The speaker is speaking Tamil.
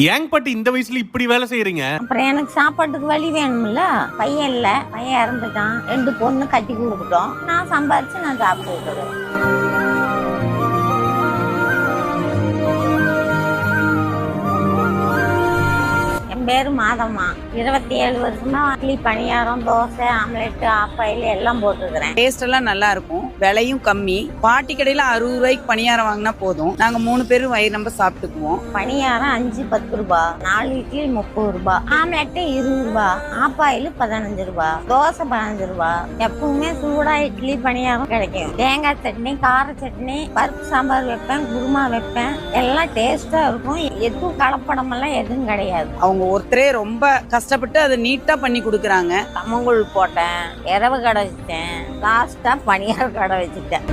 ஏங் பாட்டி இந்த வயசுல இப்படி வேலை செய்யறீங்க? அப்புறம் எனக்கு சாப்பாட்டுக்கு வழி வேணும்ல. பையன் இல்ல, பையன் இறந்துட்டான். 2 பொண்ணு கட்டி கொடுத்துட்டோம். நான் சம்பாரிச்சு நான் சாப்பிட்டு. பேரு மாதம்மா. 27 வருஷமா இட்லி, பணியாரம், தோசை, ஆம்லெட், ஆப்பாயில் எல்லாம் போட்டுக்கிறேன். டேஸ்ட் எல்லாம் நல்லா இருக்கும், விலையும் கம்மி. பாட்டி கடையில 60 ரூபாய்க்கு பணியாரம் வாங்கினா போதும், நாங்க 3 பேரும் வயிறு நம்ம சாப்பிட்டுக்குவோம். பணியாரம் 5-10 ரூபாய், 4 இட்லி 30 ரூபாய், ஆம்லெட் 20 ரூபாய், ஆப்பாயில் 15 ரூபாய், தோசை 15 ரூபாய். எப்பவுமே சூடா இட்லி பணியாரம் கிடைக்கும். தேங்காய் சட்னி, கார சட்னி, பருப்பு சாம்பார் வைப்பேன், குருமா வைப்பேன். எல்லாம் டேஸ்டா இருக்கும். எதுவும் கலப்படம் எல்லாம் எதுவும் கிடையாது. அவங்க ஒருத்தரே ரொம்ப கஷ்டப்பட்டு அதை நீட்டா பண்ணி கொடுக்குறாங்க. கம்மங்கூழ் போட்டேன், இரவு கடை வச்சுட்டேன், லாஸ்டா பணியார கடை வச்சுட்டேன்.